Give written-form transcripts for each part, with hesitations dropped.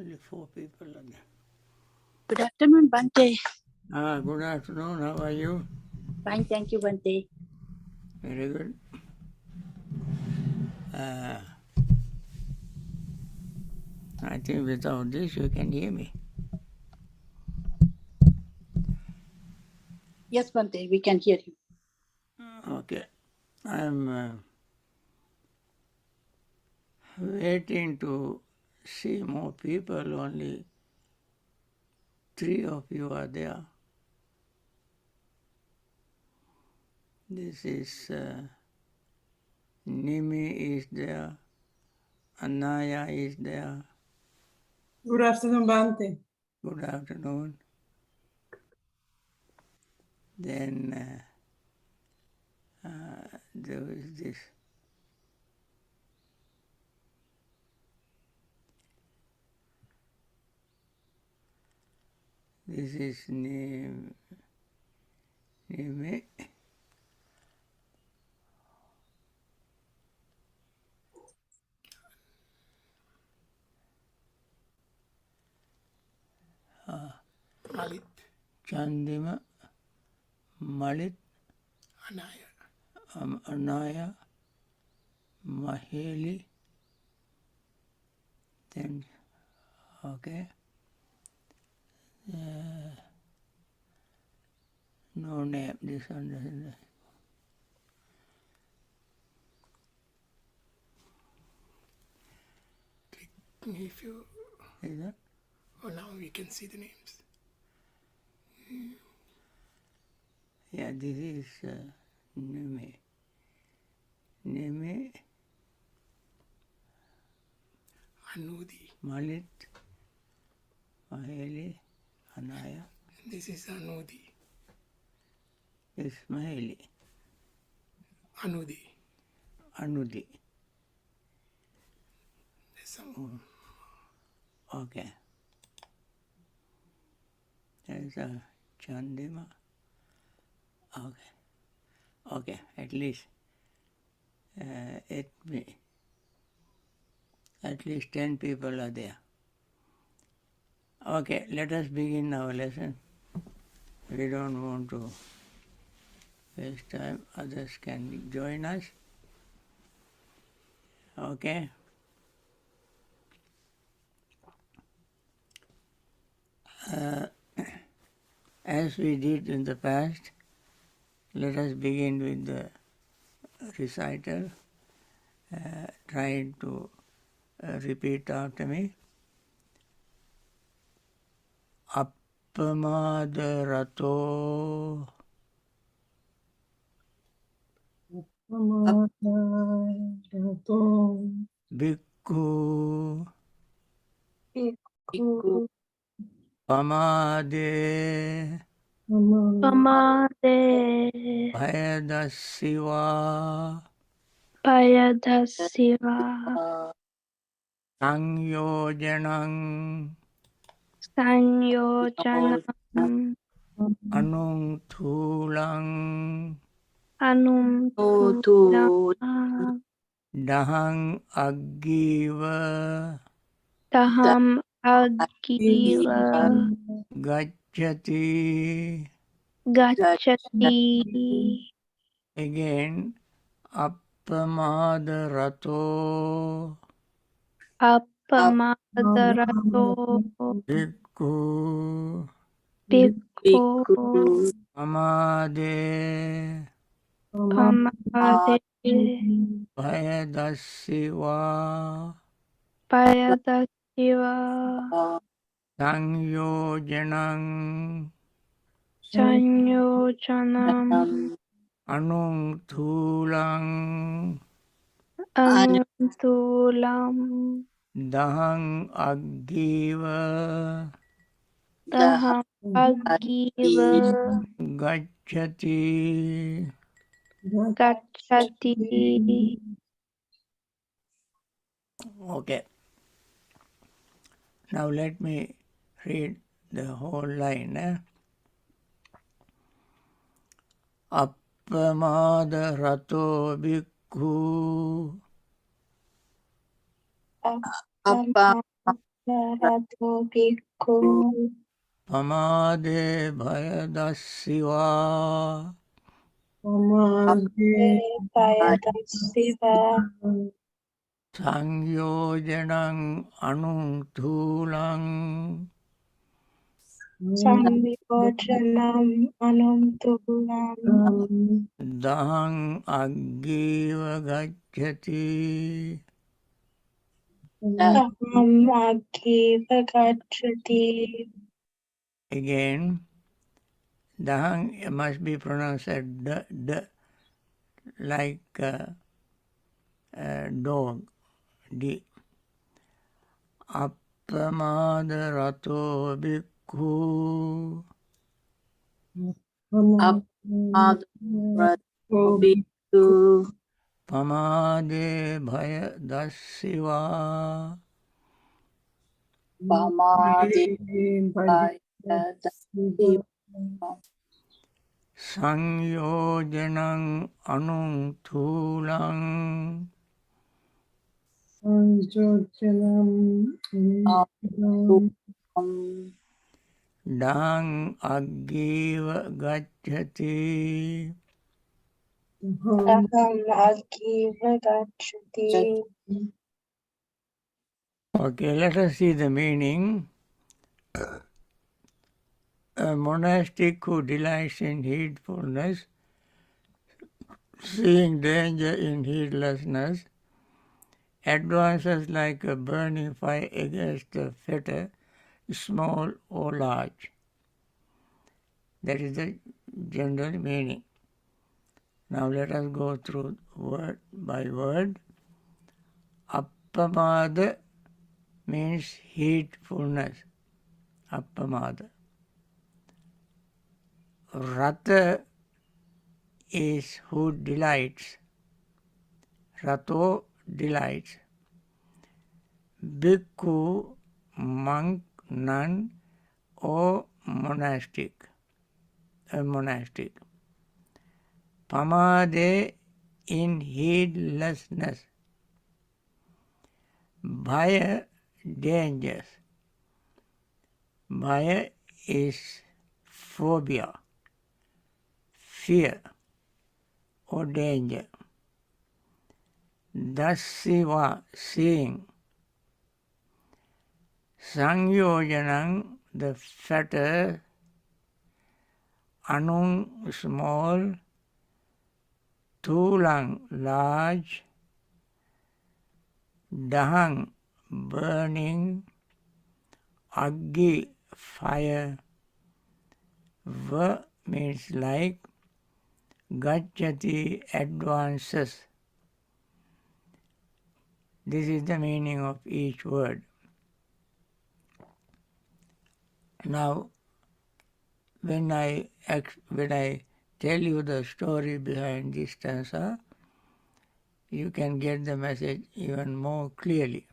Only 4 people are there. Good afternoon, Bhante. Good afternoon. How are you? Fine, thank you, Bhante. Very good. I think without this you can hear me. Yes, Bhante, we can hear you. Okay. I'm waiting to see more people. Only 3 of you are there. This is Nimi is there. Anaya is there. Good afternoon, Bhante. Good afternoon. Then there is this. This is Nimi. Malit, Chandima, Malit, Anaya. Anaya, Maheli, then, okay, no name, this one doesn't. If you, Is that? oh, now we can see the names. Yeah, this is Neme. Neme, Anudi. Malit, Maheli, Anaya, This is Anudi. is Maheli, Anudi. Anudi. There's some. Okay. There's a Chandima. Okay. Okay, at least at least 10 people are there. Okay, let us begin our lesson. We don't want to waste time. Others can join us. Okay. As we did in the past, let us begin with the recital. Trying to repeat after me. Appamadarato bhikkhu Bhikkhu pamade Pamade bhayadasiva Payadasiva sanyojanam Sanyojanam anungthulang Anumtulam Otu dahang aggiva Taham Agiva gacchati. Gachati Again, appamadarato Appamadarato bhikkhu Bhikkhu Bhikkhu pamade Pamade bhayadasiva Payadasiva sanyojanam Sanyojanam anungthulang Anuntulam dahang aggiva Taham Agiva gacchati. Gachati. Okay. Now let me read the whole line. Appamadarato bhikkhu Appa Rato Bhikkhu pamade bhayadassiva Pamade Payadasiva Sangyojanang anungthulang Samyojanam Anumtulam dahang aggiva gacchati. Aham Agiva Gacchati. Again, dahang must be pronounced as d, like dog, d. Appamada rato bhikkhu pamade bhayadassiva Sangyojanang anungthulang dang aggiva gacchati. Aham Agiva Gacchati. Okay, let us see the meaning. A monastic who delights in heedfulness, seeing danger in heedlessness, advances like a burning fire against a fetter, small or large. That is the general meaning. Now let us go through word by word. Appamada means heedfulness. Appamada. Rata is who delights. Rato delights. Bhikkhu, monk, nun, or monastic. A monastic. Pamade, in heedlessness. Bhaya, dangers. Bhaya is phobia, fear or danger. Dassiva, seeing. Sangyojanang, the fetter. Anung, small. Thulang, large. Dahang, burning. Aggi, fire. Va means like. Gacchati, advances. This is the meaning of each word. Now, when I tell you the story behind this stanza, you can get the message even more clearly.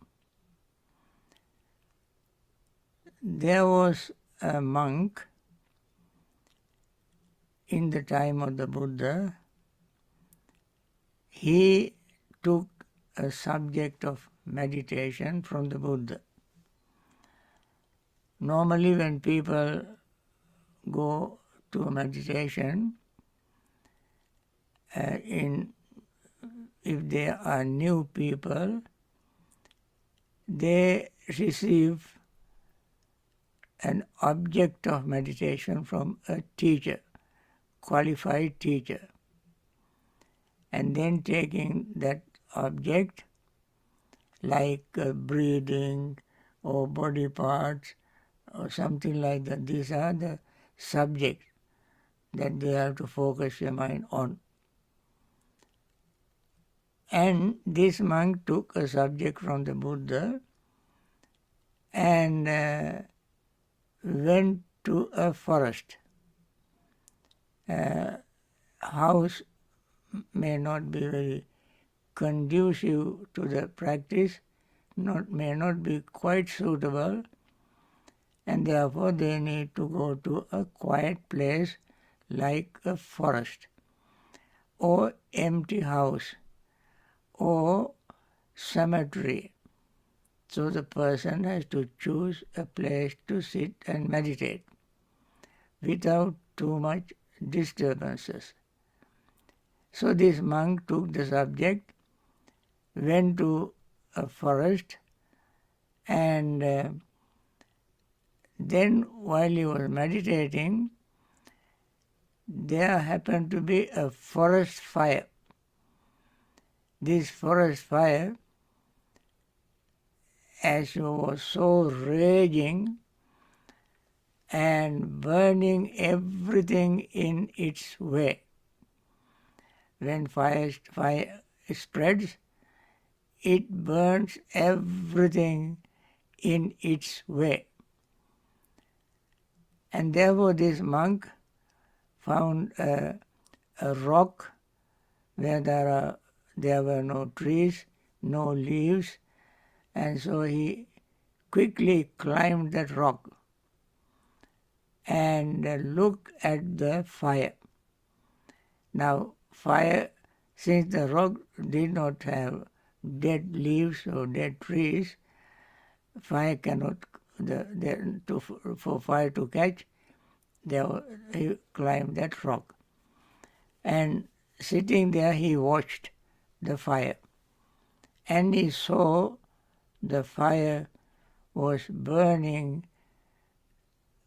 There was a monk in the time of the Buddha. He took a subject of meditation from the Buddha. Normally when people go to a meditation, if they are new people, they receive an object of meditation from a teacher, qualified teacher, and then taking that object like breathing or body parts or something like that. These are the subjects that they have to focus your mind on. And this monk took a subject from the Buddha and went to a forest. House may not be very conducive to the practice, may not be quite suitable, and therefore they need to go to a quiet place like a forest or empty house or cemetery So the person has to choose a place to sit and meditate without too much disturbances. So this monk took the subject, went to a forest, and then while he was meditating, there happened to be a forest fire. This forest fire, as it was so raging and burning everything in its way. When fire spreads, it burns everything in its way. And therefore this monk found a rock where there were no trees, no leaves, and so he quickly climbed that rock and looked at the fire. Now fire, since the rock did not have dead leaves or dead trees, fire cannot, for fire to catch, he climbed that rock. And sitting there he watched the fire. And he saw the fire was burning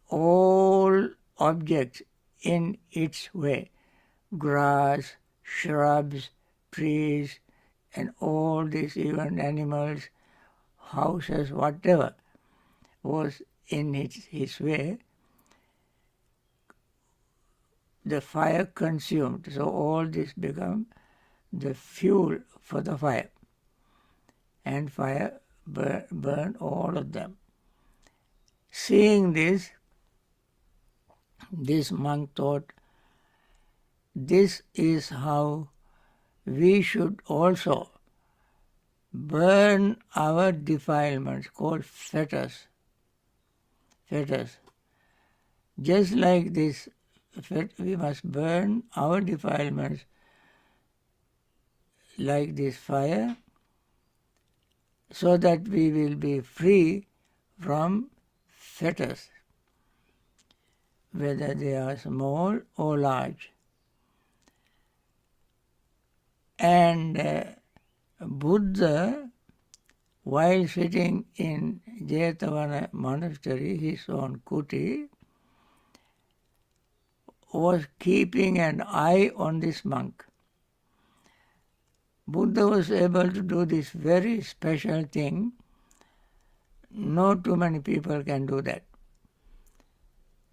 all objects in its way. Grass, shrubs, trees, and all these, even animals, houses, whatever was in his way, the fire consumed. So all this became the fuel for the fire. And fire burned all of them. Seeing this monk thought, this is how we should also burn our defilements, called fetters. Just like this, we must burn our defilements like this fire, so that we will be free from fetters, whether they are small or large. And Buddha, while sitting in Jetavana monastery, his own kuti, was keeping an eye on this monk. Buddha was able to do this very special thing. Not too many people can do that.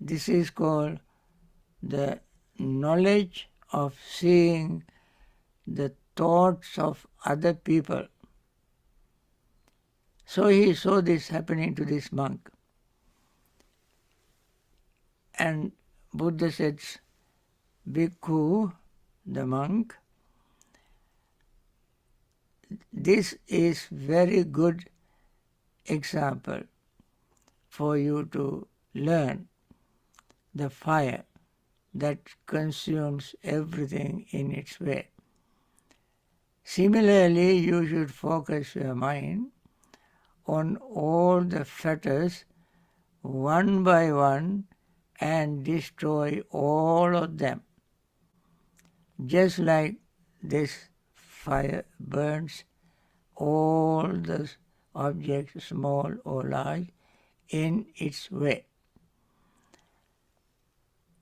This is called the knowledge of seeing the thoughts of other people. So he saw this happening to this monk. And Buddha said, Bhikkhu, the monk, this is very good example for you to learn the fire that consumes everything in its way. Similarly, you should focus your mind on all the fetters one by one and destroy all of them. Just like this fire burns all the objects, small or large, in its way.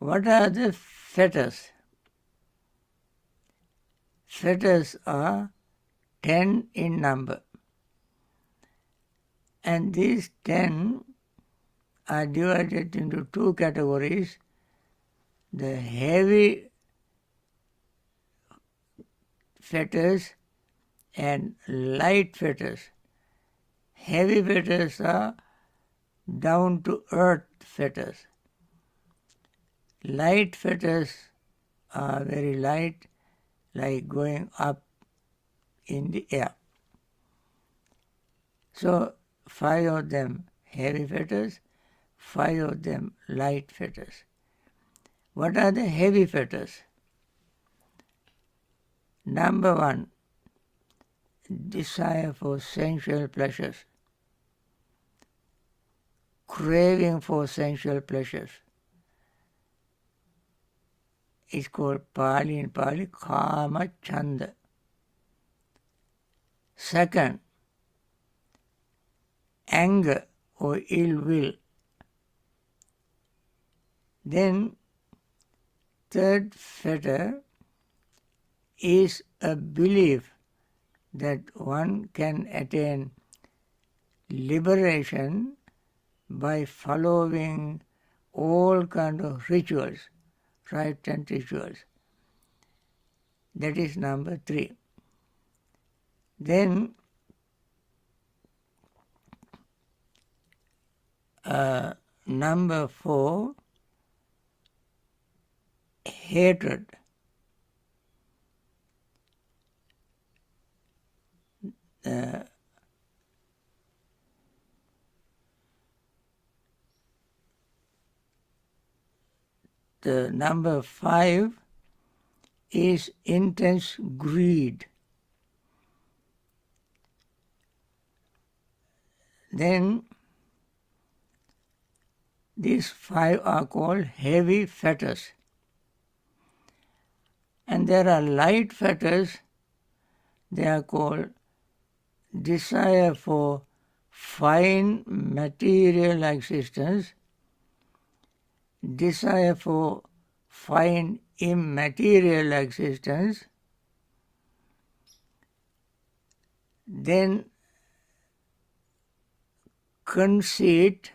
What are the fetters? Fetters are 10 in number. And these 10 are divided into two categories: the heavy fetters and light fetters. Heavy fetters are down to earth fetters. Light fetters are very light, like going up in the air. So 5 of them heavy fetters, 5 of them light fetters. What are the heavy fetters? Number 1, desire for sensual pleasures. craving for sensual pleasures. It's called in Pali, Kama Chanda. Second, anger or ill will. Then, third fetter is a belief that one can attain liberation by following all kinds of rituals, rites and rituals. That is number 3. Then number 4, hatred. The number 5 is intense greed. Then these 5 are called heavy fetters. And there are light fetters. They are called desire for fine material existence, desire for fine immaterial existence, then conceit,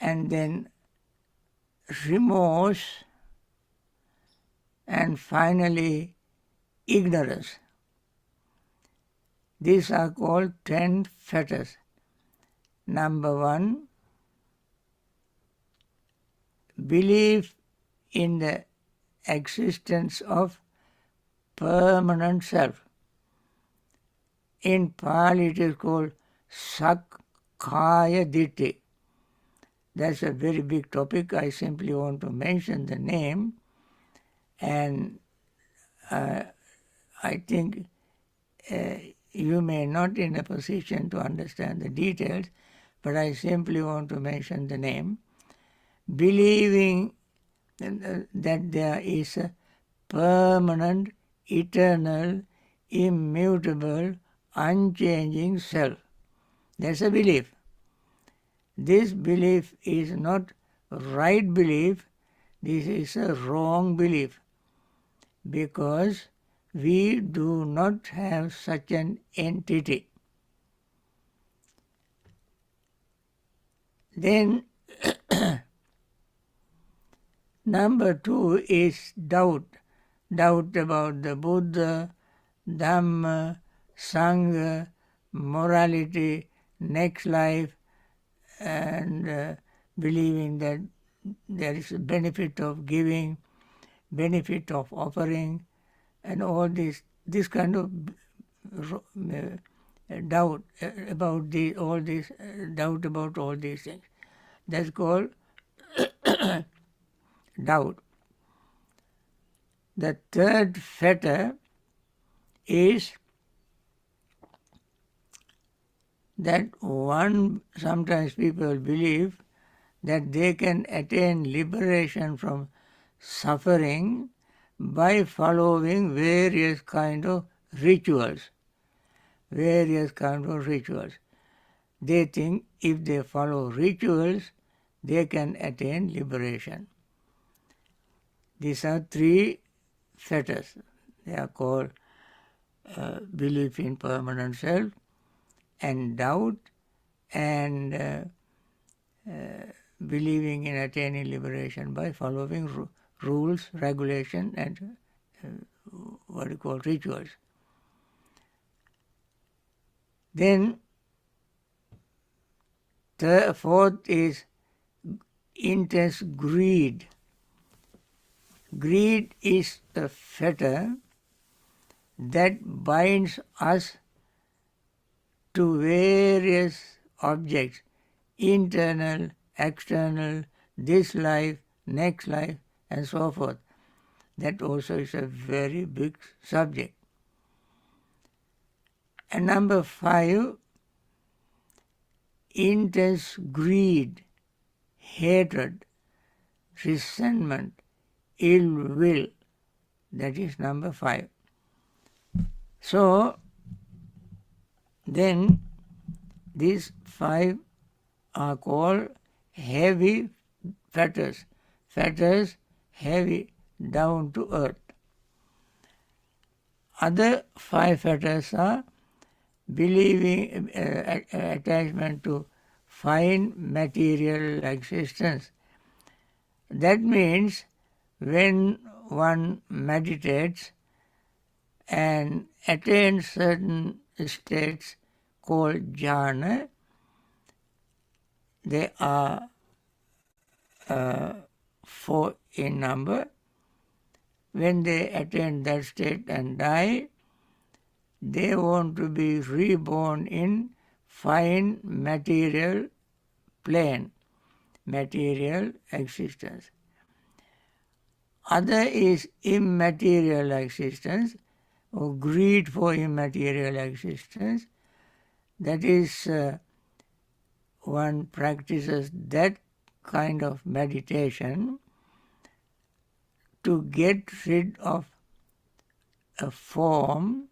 and then remorse, and finally ignorance. These are called 10 fetters. Number 1, belief in the existence of permanent self. In Pali it is called Sakkaya Ditthi. That's a very big topic. I simply want to mention the name, and I think you may not in a position to understand the details, but I simply want to mention the name. Believing that there is a permanent, eternal, immutable, unchanging self. That's a belief. This belief is not right belief, this is a wrong belief, because we do not have such an entity. Then number 2 is doubt. Doubt about the Buddha, Dhamma, Sangha, morality, next life, and believing that there is a benefit of giving, benefit of offering, and all this kind of doubt about doubt about all these things. That's called doubt. The third fetter is that sometimes people believe that they can attain liberation from suffering by following various kind of rituals. They think if they follow rituals, they can attain liberation. These are 3 fetters. They are called belief in permanent self, and doubt, and believing in attaining liberation by following rules, regulation, and what you call rituals. Then the fourth is intense greed. Greed is a fetter that binds us to various objects, internal, external, this life, next life, and so forth. That also is a very big subject. And number 5 intense greed, hatred, resentment, ill will. That is number 5. So, then these 5 are called heavy fetters. Fetters, heavy, down to earth. Other 5 fetters are believing, attachment to fine material existence. That means when one meditates and attains certain states called jhana, they are 4 in number. When they attain that state and die, they want to be reborn in fine material plane, material existence. Other is immaterial existence, or greed for immaterial existence. That is, one practices that kind of meditation to get rid of a form,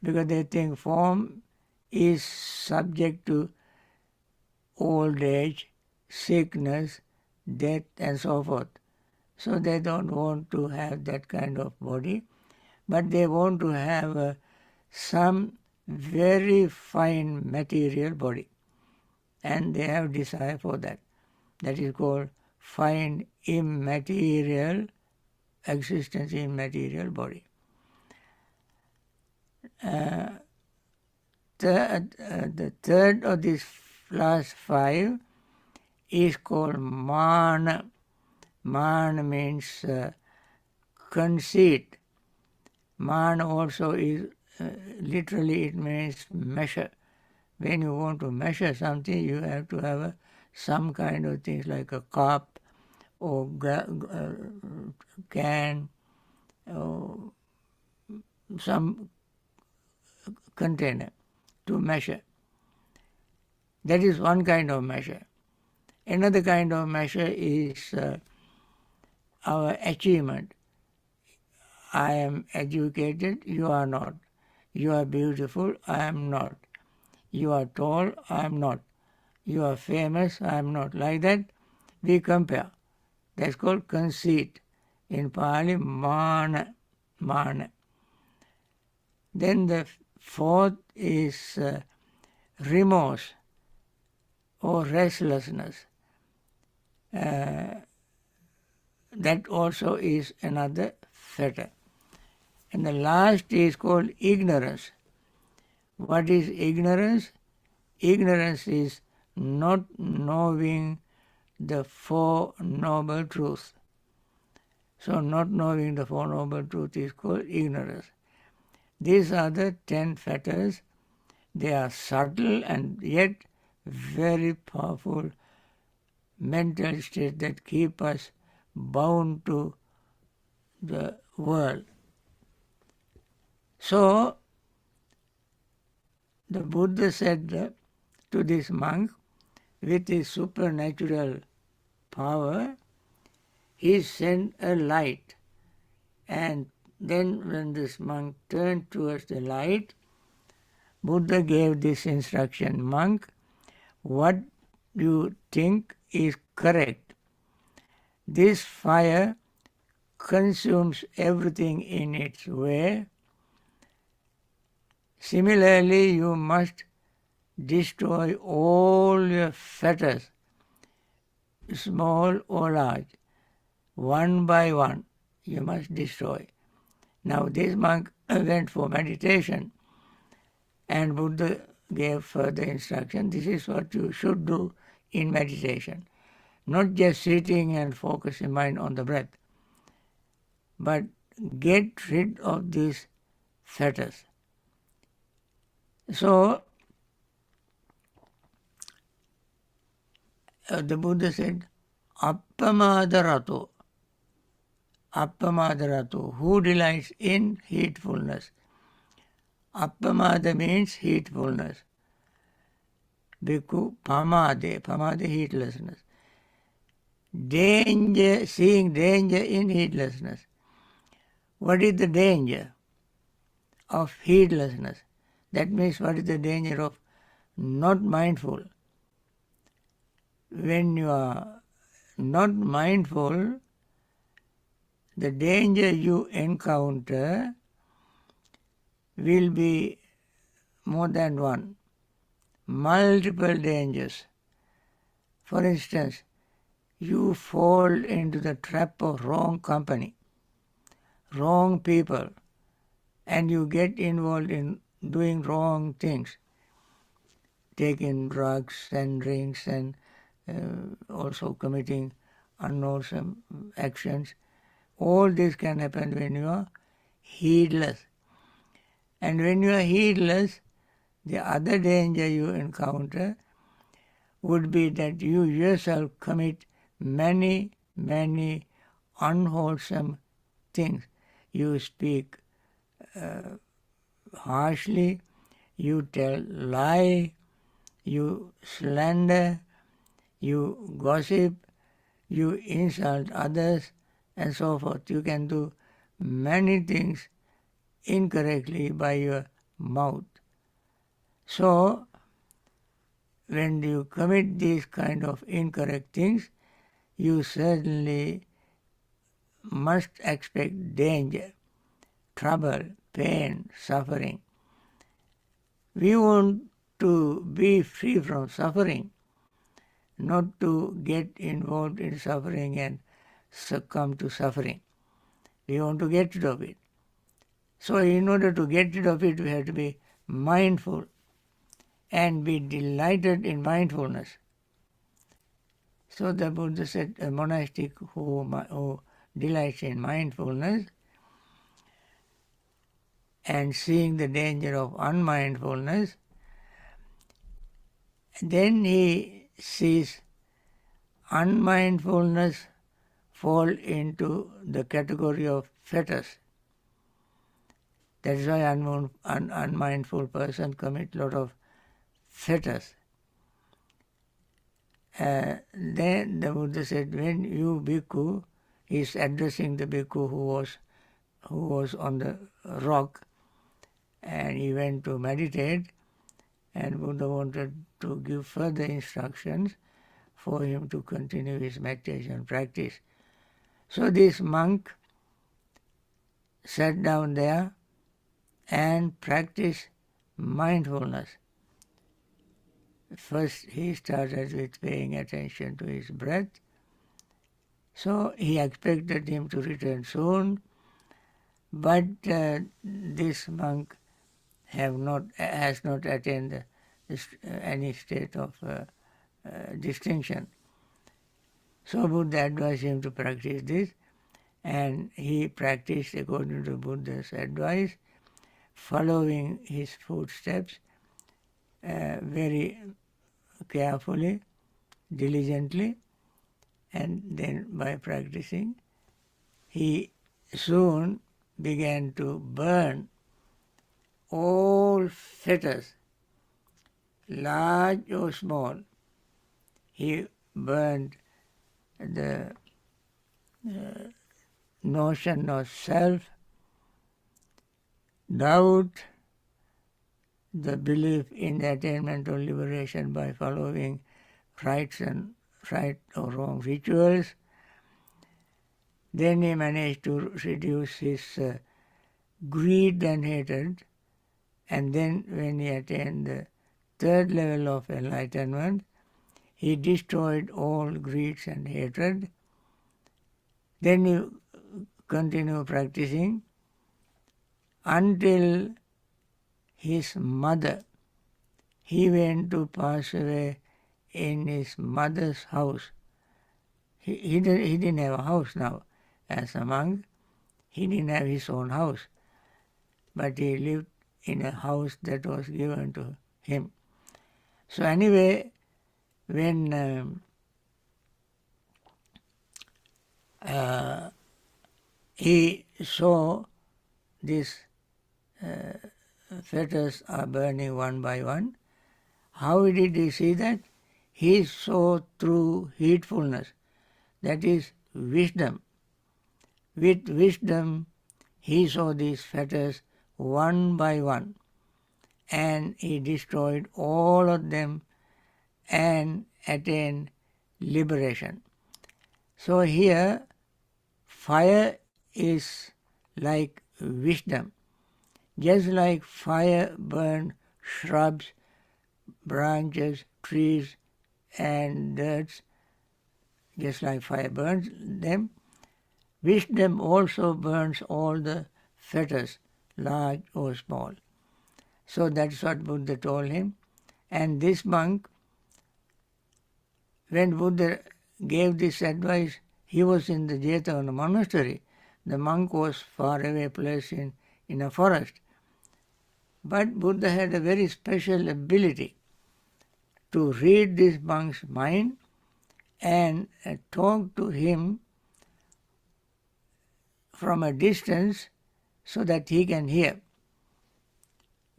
because they think form is subject to old age, sickness, death, and so forth. So they don't want to have that kind of body, but they want to have some very fine material body, and they have desire for that. That is called fine immaterial existence in material body. The third of these last 5 is called mana. Mana means conceit. Man also is, literally it means measure. When you want to measure something, you have to have some kind of things like a cup or can or some container to measure. That is one kind of measure. Another kind of measure is our achievement. I am educated, you are not. You are beautiful, I am not. You are tall, I am not. You are famous, I am not. Like that, we compare. That's called conceit. In Pali, mana. Mana. Then the 4th is remorse or restlessness. That also is another fetter. And the last is called ignorance. What is ignorance? Ignorance is not knowing the 4 noble truths. So not knowing the 4 noble truths is called ignorance. These are the 10 fetters. They are subtle and yet very powerful mental states that keep us bound to the world. So, the Buddha said to this monk, with his supernatural power, he sent a light. And then when this monk turned towards the light, Buddha gave this instruction, monk, what you think is correct. This fire consumes everything in its way. Similarly, you must destroy all your fetters, small or large, one by one. You must destroy. Now this monk went for meditation, and Buddha gave further instruction. This is what you should do in meditation. Not just sitting and focusing mind on the breath, but get rid of these fetters. So, the Buddha said, Appamadarato. Appamadarato, who delights in heedfulness. Appamada means heedfulness. bhikkhu pamade heedlessness. Danger, seeing danger in heedlessness. What is the danger of heedlessness? That means what is the danger of not mindful? When you are not mindful, the danger you encounter will be more than one. Multiple dangers. For instance, you fall into the trap of wrong company, wrong people, and you get involved in doing wrong things, taking drugs and drinks and also committing unwholesome actions. All this can happen when you are heedless. And when you are heedless, the other danger you encounter would be that you yourself commit many, many unwholesome things. You speak harshly, you tell lie, you slander, you gossip, you insult others, and so forth. You can do many things incorrectly by your mouth. So, when you commit these kind of incorrect things, you certainly must expect danger, trouble, pain, suffering. We want to be free from suffering, not to get involved in suffering and succumb to suffering. We want to get rid of it. So in order to get rid of it, we have to be mindful and be delighted in mindfulness. So the Buddha said a monastic who delights in mindfulness and seeing the danger of unmindfulness, then he sees unmindfulness fall into the category of fetters. That is why unmindful person commit lot of fetters. Then the Buddha said, when you bhikkhu, he is addressing the bhikkhu who was on the rock, and he went to meditate, and Buddha wanted to give further instructions for him to continue his meditation practice. So this monk sat down there and practiced mindfulness. First he started with paying attention to his breath. So he expected him to return soon, but this monk has not attained any state of distinction. So Buddha advised him to practice this, and he practiced according to Buddha's advice, following his footsteps very carefully, diligently, and then by practicing, he soon began to burn all fetters, large or small. He burned the notion of self, doubt, the belief in the attainment of liberation by following right or wrong rituals. Then he managed to reduce his greed and hatred, and then when he attained the third level of enlightenment, he destroyed all greeds and hatred. Then he continued practicing until his mother, he went to pass away in his mother's house. He didn't have a house now. As a monk, he didn't have his own house, but he lived in a house that was given to him. So anyway, when he saw these fetters are burning one by one, How did he see that? He saw through heedfulness, that is wisdom. With wisdom, he saw these fetters one by one, and he destroyed all of them and attained liberation. So here, fire is like wisdom. Just like fire burns shrubs, branches, trees, and dirts, just like fire burns them, wisdom also burns all the fetters, large or small. So that's what Buddha told him. And this monk, when Buddha gave this advice, he was in the Jetavana monastery. The monk was far away placed in a forest. But Buddha had a very special ability to read this monk's mind and talk to him from a distance so that he can hear.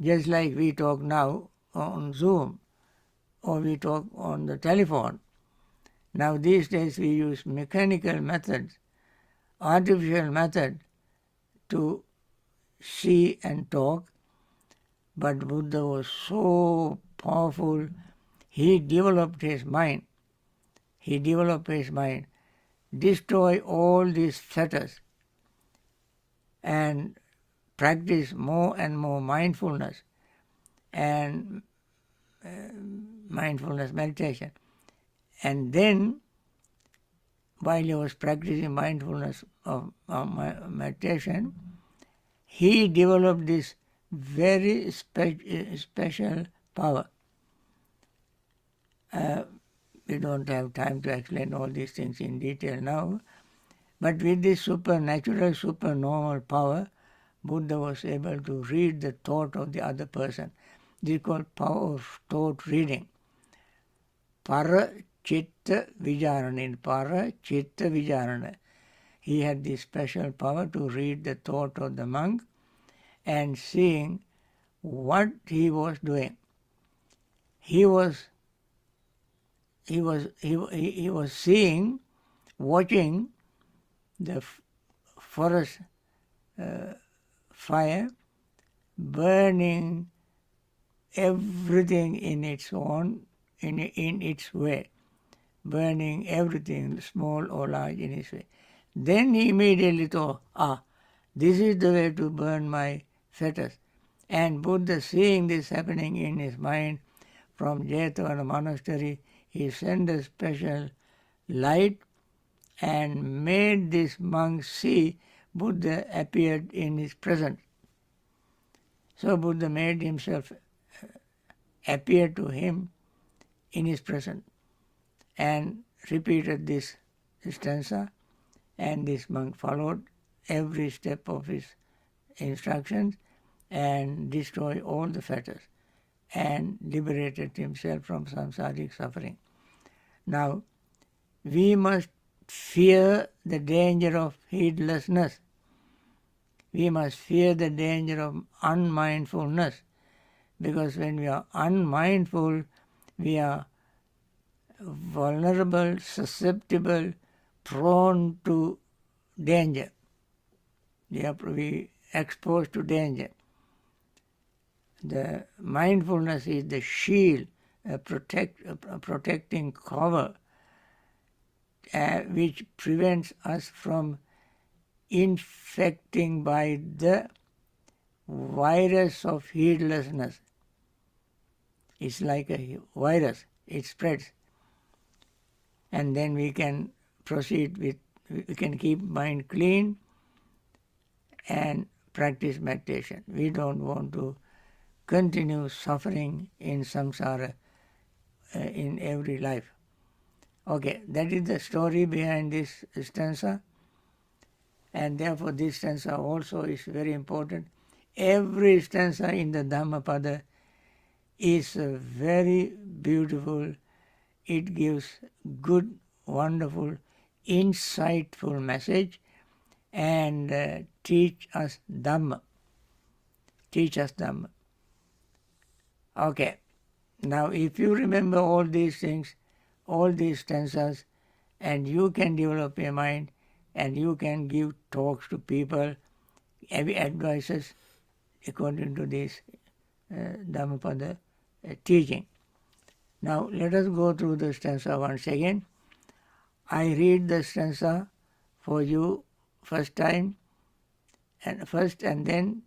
Just like we talk now on Zoom or we talk on the telephone. Now these days we use mechanical methods, artificial method to see and talk, but Buddha was so powerful, he developed his mind. He developed his mind, destroy all these fetters and practice more and more mindfulness and mindfulness meditation. And then, while he was practicing mindfulness of meditation, he developed this very special power. We don't have time to explain all these things in detail now, but with this supernatural, supernormal power, Buddha was able to read the thought of the other person. This is called power of thought reading. Para Chitta Vijarana. Para Chitta Vijarana. He had this special power to read the thought of the monk and seeing what he was doing. He was seeing, watching the forest fire burning everything in its own, in its way, burning everything, small or large, in its way. Then he immediately thought, this is the way to burn my fetters. And Buddha, seeing this happening in his mind from Jetavana monastery, he sent a special light and made this monk see Buddha appeared in his presence. So Buddha made himself appear to him in his presence and repeated this stanza, and this monk followed every step of his instructions and destroyed all the fetters and liberated himself from samsaric suffering. Now, we must fear the danger of heedlessness. We must fear the danger of unmindfulness, because when we are unmindful, we are vulnerable, susceptible, prone to danger. We are exposed to danger. The mindfulness is the shield, a protecting cover, which prevents us from infecting by the virus of heedlessness. It's like a virus, it spreads. And then we can proceed with, we can keep mind clean and practice meditation. We don't want to continue suffering in samsara in every life. Okay, that is the story behind this stanza, and therefore this stanza also is very important. Every stanza in the Dhammapada is very beautiful. It gives good, wonderful, insightful message and teach us Dhamma. Teach us Dhamma. Okay, Now, if you remember all these things, all these stanzas, and you can develop your mind, and you can give talks to people, advices according to this Dhammapada teaching. Now, let us go through the stanza once again. I read the stanza for you first time, and then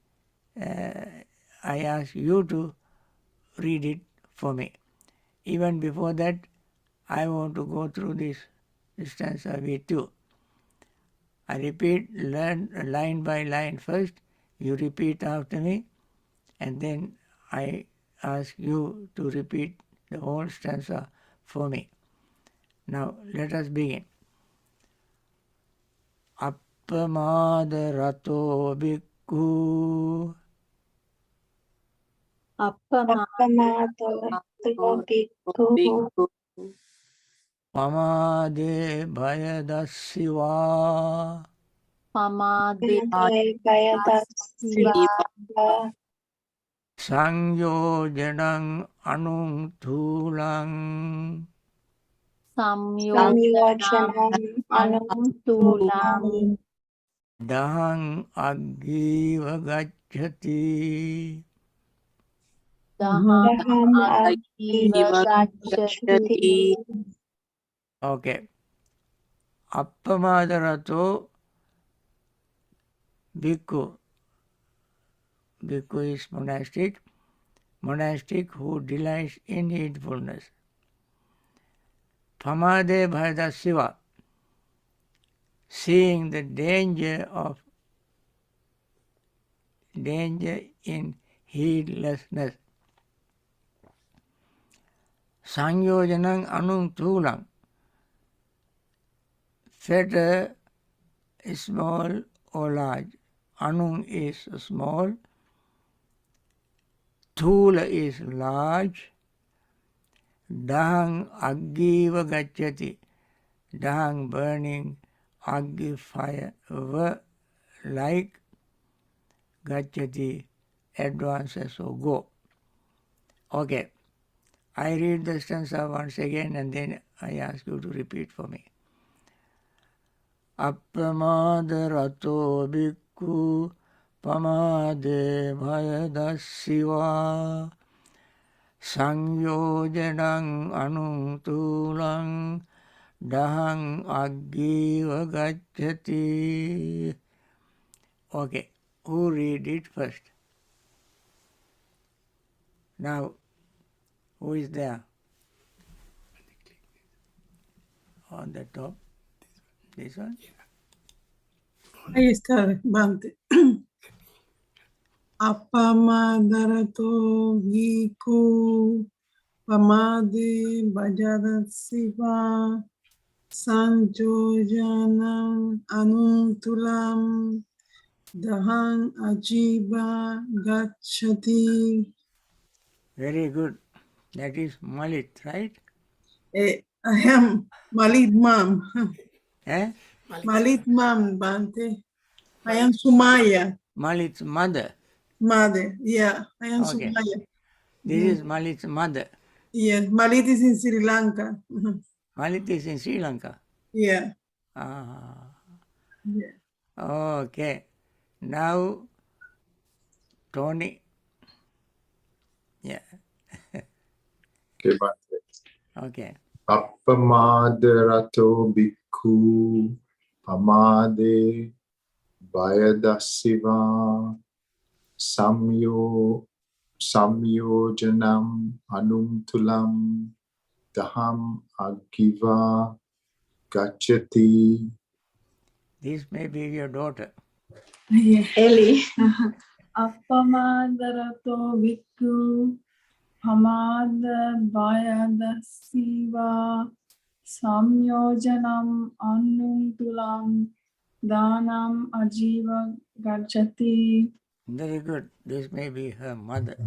I ask you to read it for me. Even before that, I want to go through this stanza with you. I repeat line by line first, you repeat after me, and then I ask you to repeat the whole stanza for me. Now let us begin. Appamada rato bhikkhu Appamado bhikkhu pamade bhayadassiva pamade bhayadassiva sanyojanang anung thulang samyojanam anuntulam dahang aggiva gacchati. daham agiva gacchati. Okay. Appamadarato bhikkhu. Bhikkhu is monastic. Monastic who delights in heedfulness. Pamade bhayadassiva. Seeing the danger in heedlessness. Sanyojanang anung thulang. Fetter is small or large. Anung is small. Thula is large. Dahang aggiva gacchati. Dahang burning, aggi fire, like gacchati advances or go. Okay. I read the stanza once again and then I ask you to repeat for me. Appamada rato bhikkhu pamade bhayadassiva sanyojanang anuntulang dahang aggiva gacchati. Okay, who read it first? Now, who is there? On the top? This one? Ahí está, Bhante. Apamadarato bhikkhu pamade bhajadasiva sanjojanam anuntulam dahang ajiva gacchati. Very good. That is Malit, right? I am Malit Mam. Eh? Malit Mam, Bhante. I am Sumaya, Malit's mother. mother. Yeah, I am Okay. Sumaya. This is Malit's mother. Yes, Malit is in Sri Lanka. Malit is in Sri Lanka. Yeah. Ah. Yeah. Okay. Now, Tony. Yeah. Okay, Bhante. Okay. Appamadarato bhikkhu pamade bhayadassiva samyojanam anuntulam daham agiva gacchati. This may be your daughter. Ellie. Appamadarato bhikkhu pamada bhayadassiva samyojanam anuntulam danam ajiva gacchati. Very good. This may be her mother.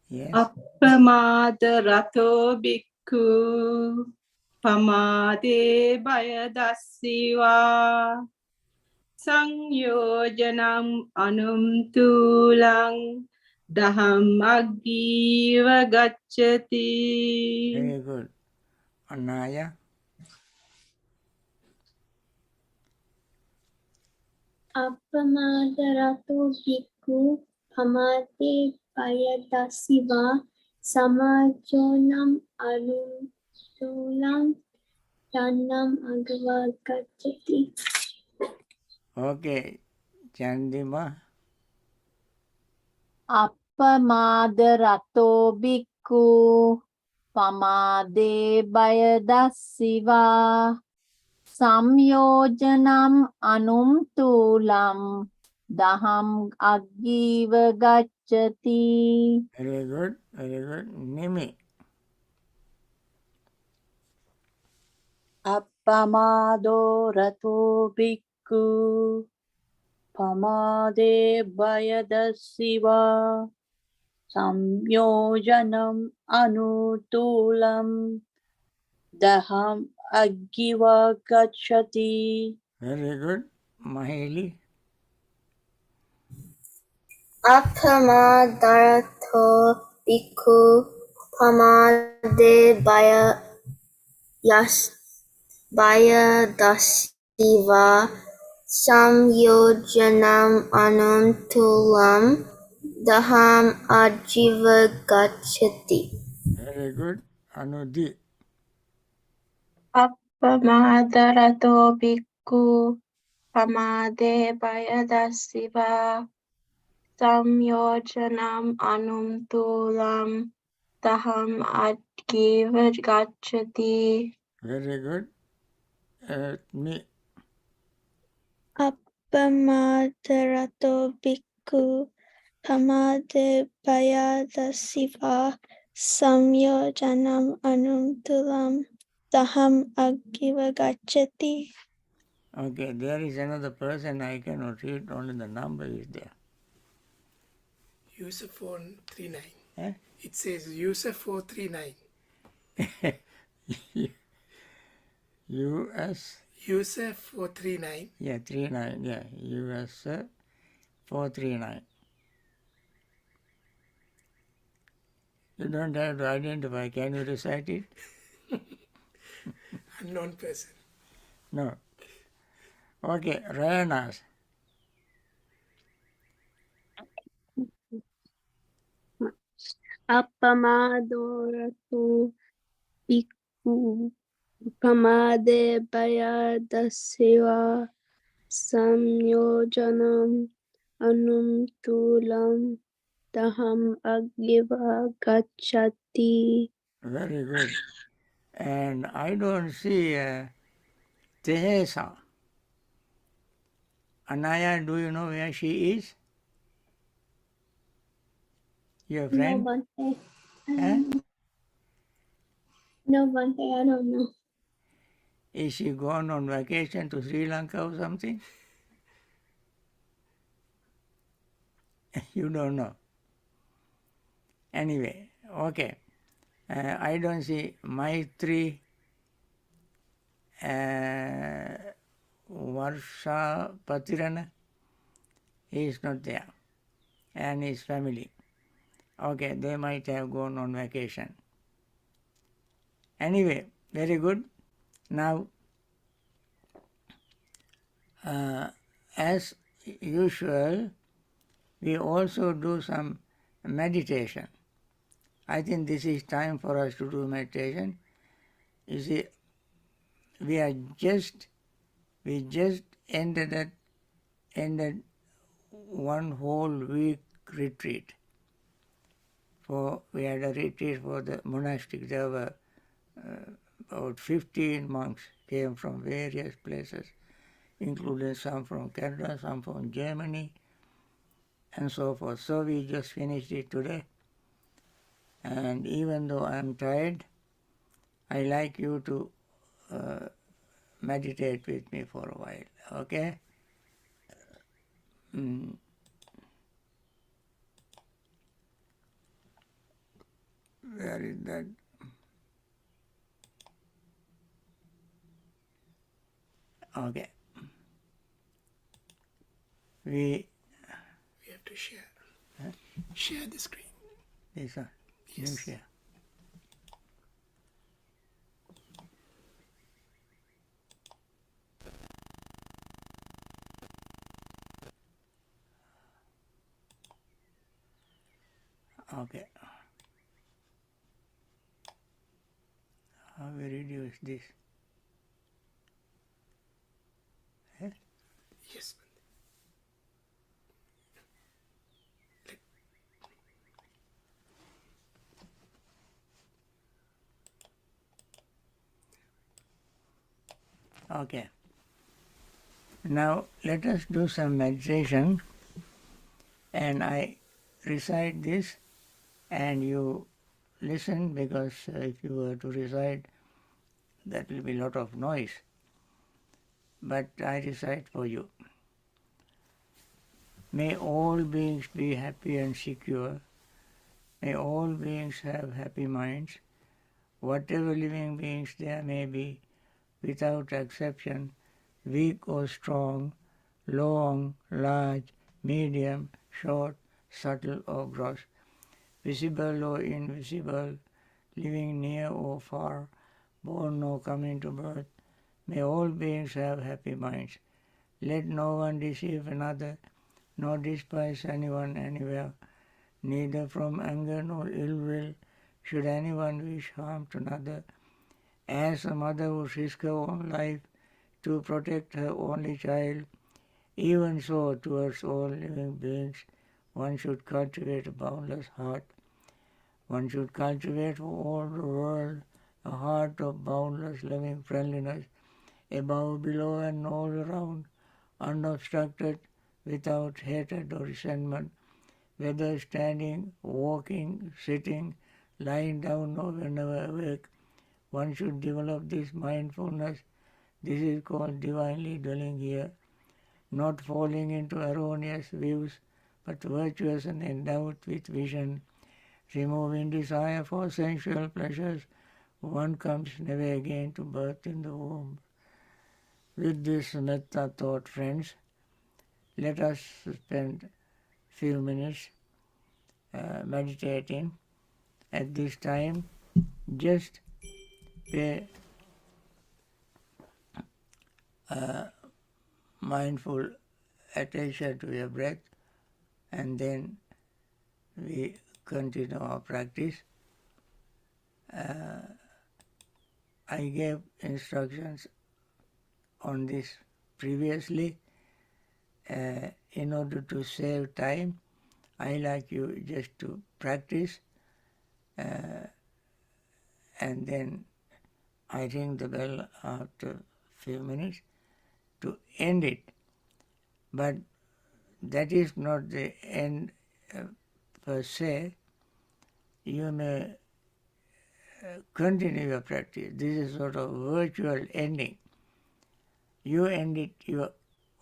Yes. Appamadarato bhikkhu pamade bhayadassiva සංයෝජනං අනුම්තුලං දහම්මග්ගීව ගච්ඡති. Very good. Anaya. අපමාදරතු භික්ඛු පමාති පයදසිවා සමාජෝනම් අනුතුලං යන්නම් අගවා ගච්ඡති. Okay. Chandima. අපමාදරතෝ භික්ඛු පමාදේ බය දස්සිවා සංයෝජනම් අනුම්තුලම් දහම් අග්ගීව ගච්ඡති. Very good. Very good. Nimi. Appamado rato bhikkhu pamade bayadasiva samyojanam anutulam daham aggiva gacchati. Very good. Mahili. Appamadaratho bhikkhu pamade bayadasiva samyojanam anuntulam daham ajiva gacchati. Very good. Anudi. Appamādarato bhikkhu pamāde bayadasiva samyojanam anumtulam taham adgiva gacchati. Very good. Me. Appamādarato bhikkhu pamāde bayadasiva samyojanam anuntulam daham aggiva gacchati. Okay, there is another person I cannot read, only the number is there. User 439. Eh? It says user 439. US. User 439. Yeah, 39. Yeah, US 439. You don't have to identify. Can you recite it? Unknown person. No. Okay, Rayanas. Appamādarato bhikkhu pamāde bayadasiva samyojanam anuntulam daham aggiva gacchati. Very good. And I don't see Tehesa. Anaya, do you know where she is? Your friend? No, Bhante. Eh? No, Bhante, I don't know. Is she gone on vacation to Sri Lanka or something? You don't know. Anyway, okay. I don't see Maitri, Varsha Patirana. He is not there. And his family. Okay, they might have gone on vacation. Anyway, very good. Now, as usual, we also do some meditation. I think this is time for us to do meditation. You see, we just ended one whole week retreat. We had a retreat for the monastic. There were about 15 monks came from various places, including some from Canada, some from Germany, and so forth. So we just finished it today. And even though I'm tired, I like you to meditate with me for a while, okay? Where is that? Okay. We have to share. Huh? Share the screen. This one. Yes. New share. Okay. How we reduce this? Eh? Yes. Okay. Now let us do some meditation, and I recite this and you listen, because if you were to recite, that will be a lot of noise. But I recite for you. May all beings be happy and secure. May all beings have happy minds. Whatever living beings there may be, without exception, weak or strong, long, large, medium, short, subtle or gross, visible or invisible, living near or far, born or coming to birth, may all beings have happy minds. Let no one deceive another, nor despise anyone anywhere. Neither from anger nor ill will should anyone wish harm to another. As a mother would risk her own life to protect her only child, even so towards all living beings one should cultivate a boundless heart. One should cultivate for all the world a heart of boundless loving friendliness, above, below and all around, unobstructed, without hatred or resentment, whether standing, walking, sitting, lying down or whenever awake. One should develop this mindfulness. This is called divinely dwelling here, not falling into erroneous views, but virtuous and endowed with vision, removing desire for sensual pleasures. One comes never again to birth in the womb. With this metta thought, friends, let us spend few minutes meditating. At this time, just pay mindful attention to your breath, and then we continue our practice. I gave instructions on this previously. In order to save time, I like you just to practice, and then I ring the bell after a few minutes to end it. But that is not the end per se. You may continue your practice. This is sort of virtual ending. You end it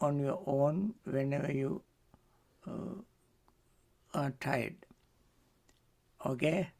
on your own whenever you are tired. Okay?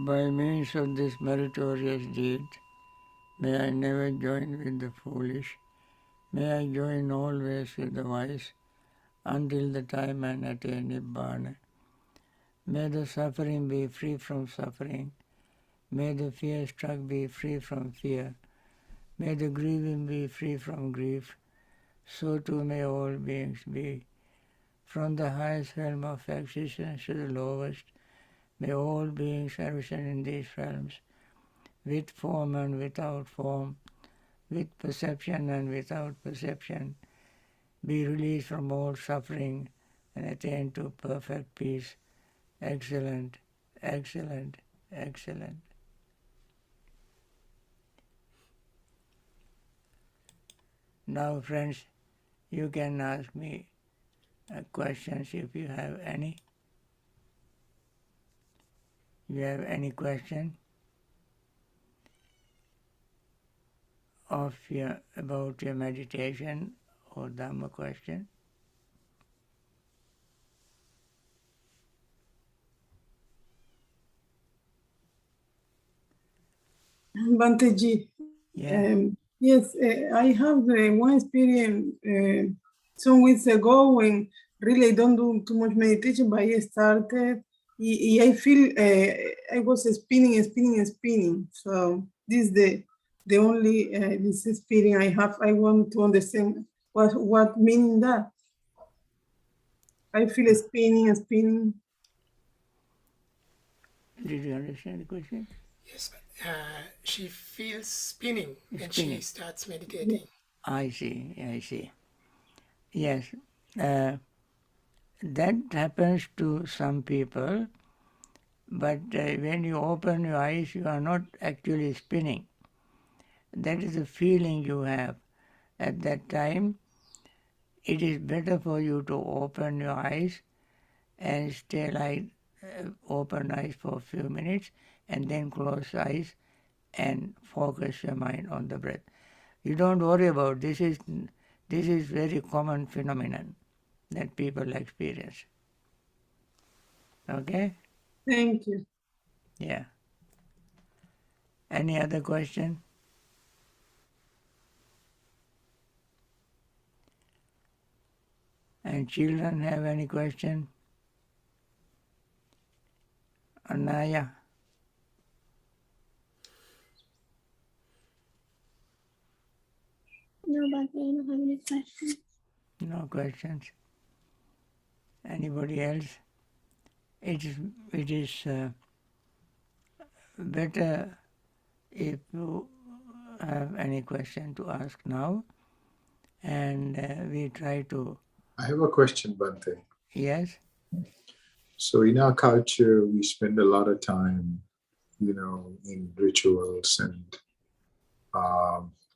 By means of this meritorious deed, may I never join with the foolish, may I join always with the wise, until the time I attain Nibbana. May the suffering be free from suffering, may the fear-struck be free from fear, may the grieving be free from grief, so too may all beings be. From the highest realm of existence to the lowest, may all beings arisen in these realms, with form and without form, with perception and without perception, be released from all suffering and attain to perfect peace. Excellent, excellent, excellent. Now, friends, you can ask me questions if you have any. You have any question about your meditation or Dhamma question? Bhante ji, Yeah. yes, I have one experience some weeks ago when really I don't do too much meditation, but I started, I feel I was spinning. So this is the only this experience I have. I want to understand what meaning that. I feel spinning. Did you understand the question? Yes, she feels spinning when she Spinning. starts meditating. I see. Yes, that happens to some people, but when you open your eyes, you are not actually spinning. That is the feeling you have at that time. It is better for you to open your eyes and stay like open eyes for a few minutes and then close eyes and focus your mind on the breath. You don't worry about this. This is very common phenomenon that people experience. Okay? Thank you. Yeah. Any other question? And children have any question? Anaya? No, but I don't have any questions. No questions. Anybody else? It is better if you have any question to ask now, and we try to. I have a question, Bhante. Yes. So in our culture, we spend a lot of time, in rituals, and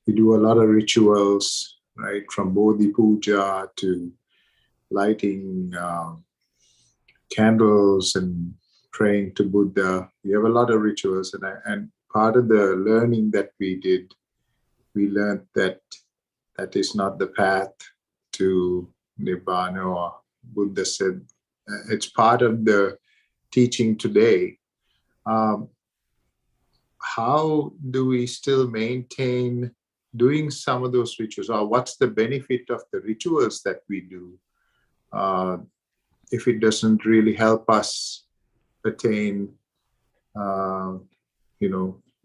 we do a lot of rituals, right? From Bodhi Puja to lighting candles and praying to Buddha. We have a lot of rituals, and part of the learning that we did, we learned that is not the path to Nibbana, or Buddha said it's part of the teaching today. How do we still maintain doing some of those rituals, or what's the benefit of the rituals that we do if it doesn't really help us attain,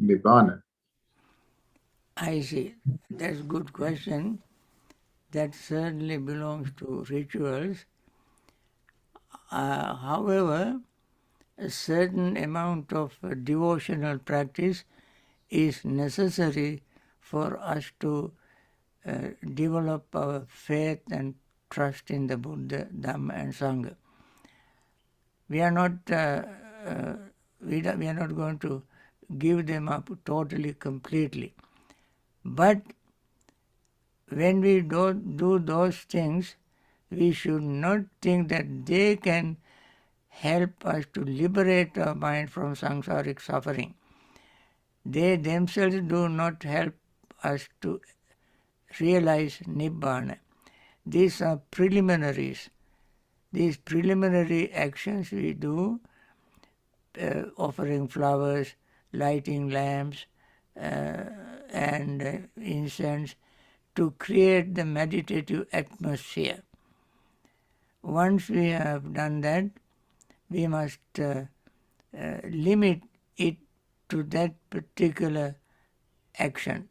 Nibbana? I see. That's a good question. That certainly belongs to rituals. However, a certain amount of devotional practice is necessary for us to develop our faith and trust in the Buddha, Dhamma, and Sangha. We are not going to give them up totally, completely. But when we don't do those things, we should not think that they can help us to liberate our mind from samsaric suffering. They themselves do not help us to realize Nibbana. These are preliminaries. These preliminary actions we do offering flowers, lighting lamps, and incense to create the meditative atmosphere. Once we have done that, we must limit it to that particular action.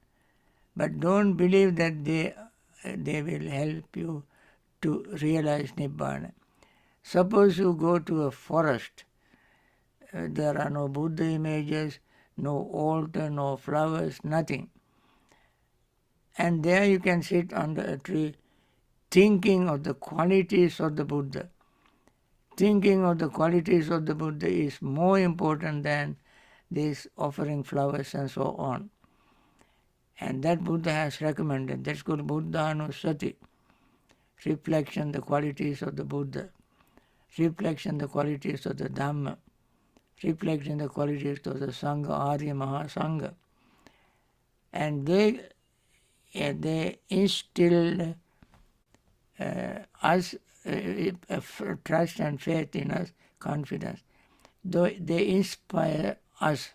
But don't believe that they will help you to realize Nibbana. Suppose you go to a forest, there are no Buddha images, no altar, no flowers, nothing. And there you can sit under a tree thinking of the qualities of the Buddha. Thinking of the qualities of the Buddha is more important than this offering flowers and so on. And that Buddha has recommended. That's called Buddhanusati. Reflection, the qualities of the Buddha. Reflection, the qualities of the Dhamma. Reflection, the qualities of the Sangha, Arya Mahasangha. And they instilled us trust and faith in us, confidence. Though they inspire us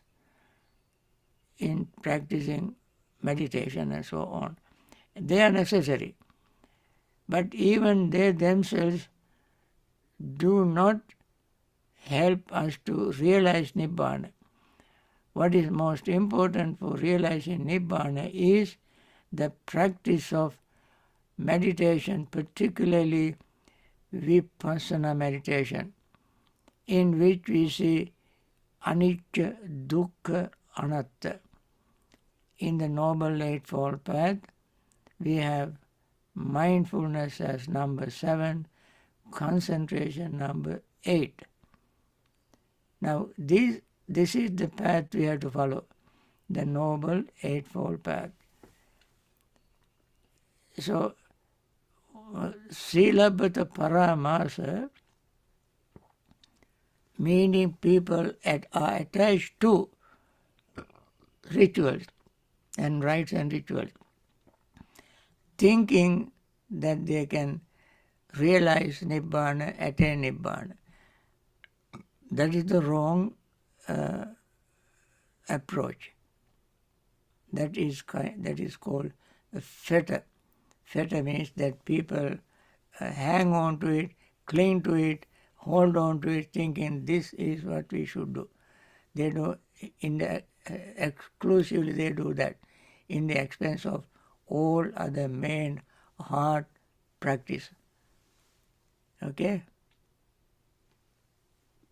in practicing meditation and so on. They are necessary. But even they themselves do not help us to realize Nibbana. What is most important for realizing Nibbana is the practice of meditation, particularly Vipassana meditation, in which we see anicca, dukkha, anatta. In the Noble Eightfold Path, we have mindfulness as number 7, concentration number 8. Now, this is the path we have to follow, the Noble Eightfold Path. So, Silabhata Paramasa, meaning people are attached to rituals and rites and rituals, thinking that they can realize Nibbana, attain Nibbana. That is the wrong approach. That is called a fetter. Fetter means that people hang on to it, cling to it, hold on to it, thinking this is what we should do. They do exclusively they do that in the expense of all other main heart practice. Okay?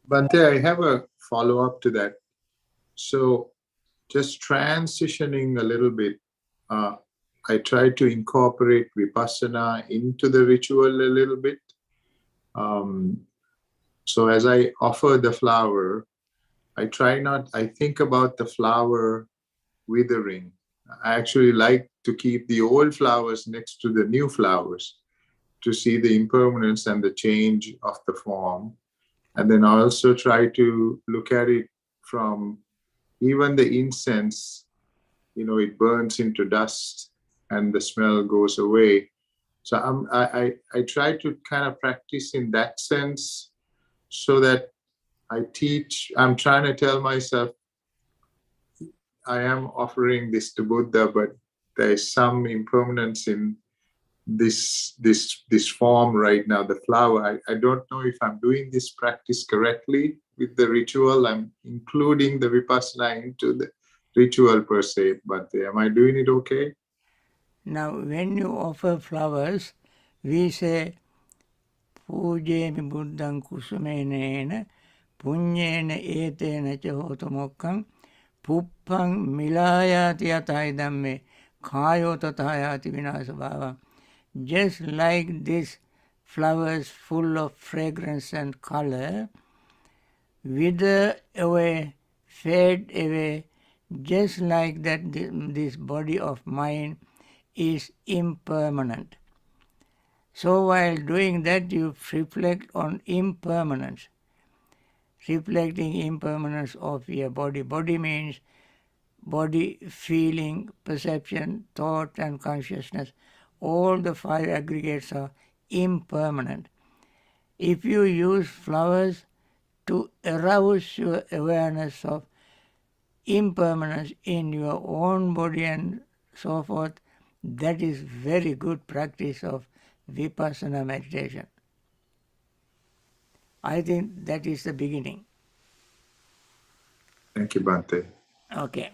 Bhante, I have a follow-up to that. So just transitioning a little bit, I try to incorporate Vipassana into the ritual a little bit. So as I offer the flower, I think about the flower withering. I actually like to keep the old flowers next to the new flowers to see the impermanence and the change of the form. And then I also try to look at it from even the incense, it burns into dust and the smell goes away. So I try to kind of practice in that sense so that I'm trying to tell myself, I am offering this to Buddha, but there is some impermanence in this form right now, the flower. I don't know if I'm doing this practice correctly with the ritual. I'm including the Vipassana into the ritual per se, but am I doing it okay? Now, when you offer flowers, we say, Pujemi Buddham Kusumenena, Punyena Etena Chahotamokkam, Puppang Milayati Yataidamme, Kayo Tatayati Vinasabhava. Just like these flowers full of fragrance and color, wither away, fade away, just like that this body of mine is impermanent. So while doing that, you reflect on impermanence. Reflecting impermanence of your body. Body means body, feeling, perception, thought and consciousness. All the 5 aggregates are impermanent. If you use flowers to arouse your awareness of impermanence in your own body and so forth, that is very good practice of vipassana meditation. I think that is the beginning. Thank you, Bhante. Okay.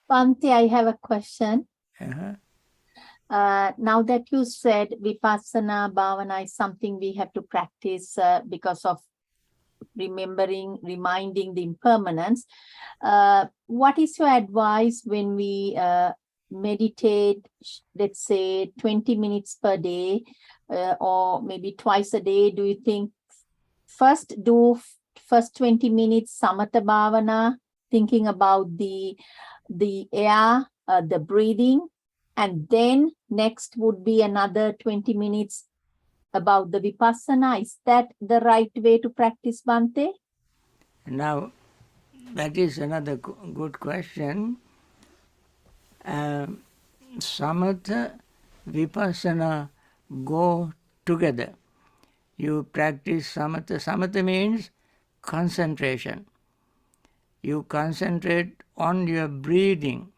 Bhante, I have a question. Uh-huh. Now that you said vipassana bhavana is something we have to practice because of reminding the impermanence. What is your advice when we meditate, let's say 20 minutes per day or maybe twice a day? Do you think first 20 minutes samatha bhavana, thinking about the air, the breathing, and then next would be another 20 minutes about the vipassana? Is that the right way to practice, Bhante? Now, that is another good question. Samatha, vipassana go together. You practice samatha. Samatha means concentration. You concentrate on your breathing.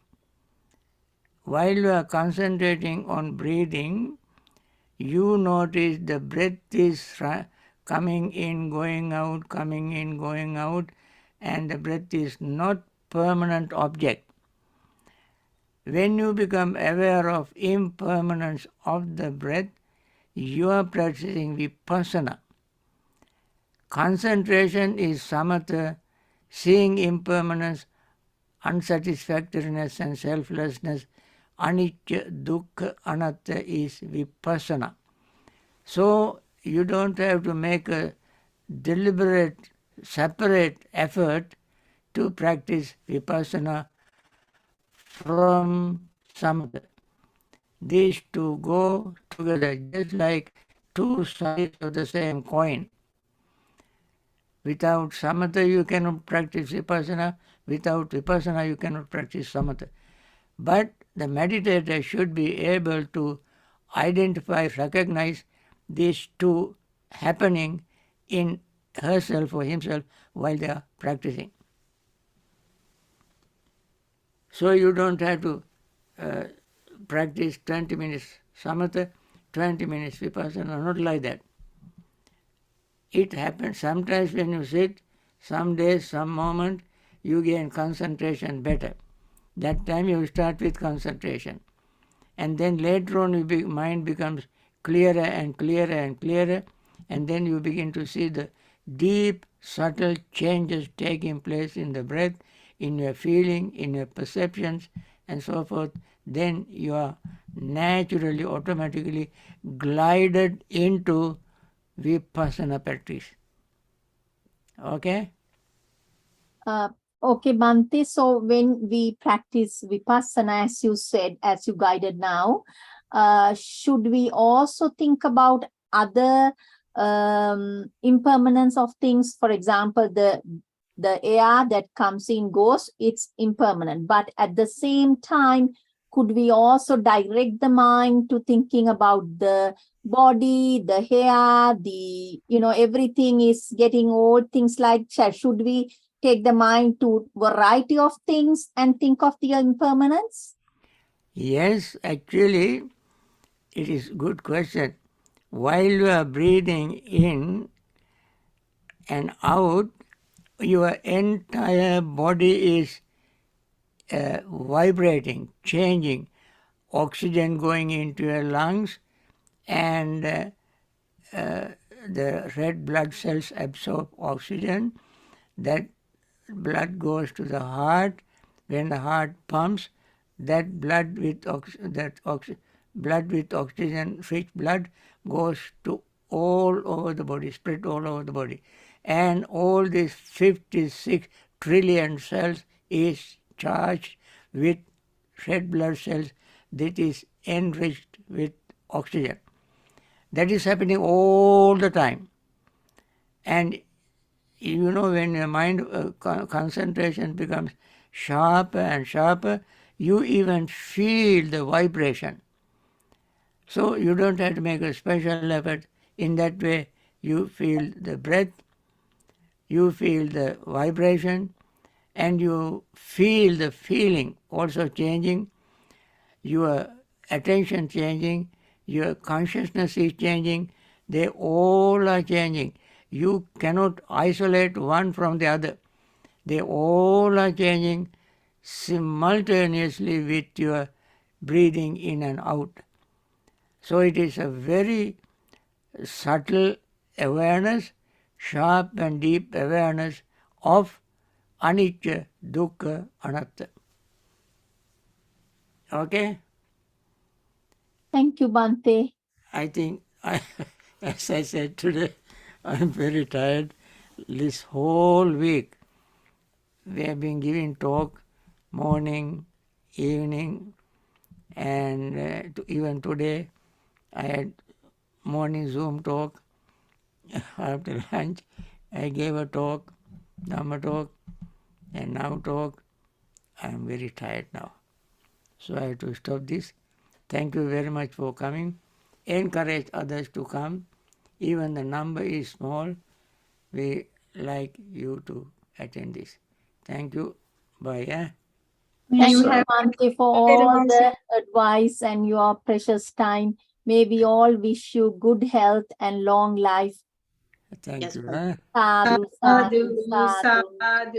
While you are concentrating on breathing, you notice the breath is coming in, going out, coming in, going out, and the breath is not permanent object. When you become aware of impermanence of the breath, you are practicing vipassana. Concentration is samatha, seeing impermanence, unsatisfactoriness and selflessness, anicca, dukkha, anatta is vipassana. So you don't have to make a deliberate, separate effort to practice vipassana from samatha. These two go together just like two sides of the same coin. Without samatha you cannot practice vipassana. Without vipassana you cannot practice samatha. But the meditator should be able to identify, recognize these two happening in herself or himself while they are practicing. So you don't have to practice 20 minutes samatha, 20 minutes vipassana, not like that. It happens sometimes when you sit, some days, some moment, you gain concentration better. That time you start with concentration. And then later on your mind becomes clearer and clearer and clearer, and then you begin to see the deep, subtle changes taking place in the breath, in your feeling, in your perceptions, and so forth. Then you are naturally, automatically glided into vipassana practice. Okay? Okay, Bhante. So when we practice vipassana, as you said, as you guided now, should we also think about other impermanence of things? For example, the air that comes in goes, it's impermanent. But at the same time, could we also direct the mind to thinking about the body, the hair, everything is getting old, things like that? Should we take the mind to variety of things and think of the impermanence? Yes, actually, it is a good question. While you are breathing in and out, your entire body is vibrating, changing, oxygen going into your lungs, and the red blood cells absorb oxygen. That blood goes to the heart. When the heart pumps, that blood with oxygen, rich blood, goes to all over the body, spread all over the body. And all these 56 trillion cells is charged with red blood cells that is enriched with oxygen. That is happening all the time. And when your mind concentration becomes sharper and sharper, you even feel the vibration. So you don't have to make a special effort. In that way, you feel the breath, you feel the vibration and you feel the feeling also changing, your attention changing, your consciousness is changing, they all are changing. You cannot isolate one from the other. They all are changing simultaneously with your breathing in and out. So it is a very subtle awareness, sharp and deep awareness of anicca, dukkha, anatta. Okay? Thank you, Bhante. I think, as I said today, I'm very tired. This whole week we have been giving talk morning, evening, and even today I had morning Zoom talk. After lunch I gave a talk, Dhamma talk, and now talk. I am very tired now. So I have to stop this. Thank you very much for coming. Encourage others to come. Even the number is small. We like you to attend this. Thank you. Bye. Yeah? Thank you, have Bhante, for very all much. the advice and your precious time. May we all wish you good health and long life. Thank Yes, you. Bhante. Sadhu, sadhu, Sadhu, sadhu. sadhu.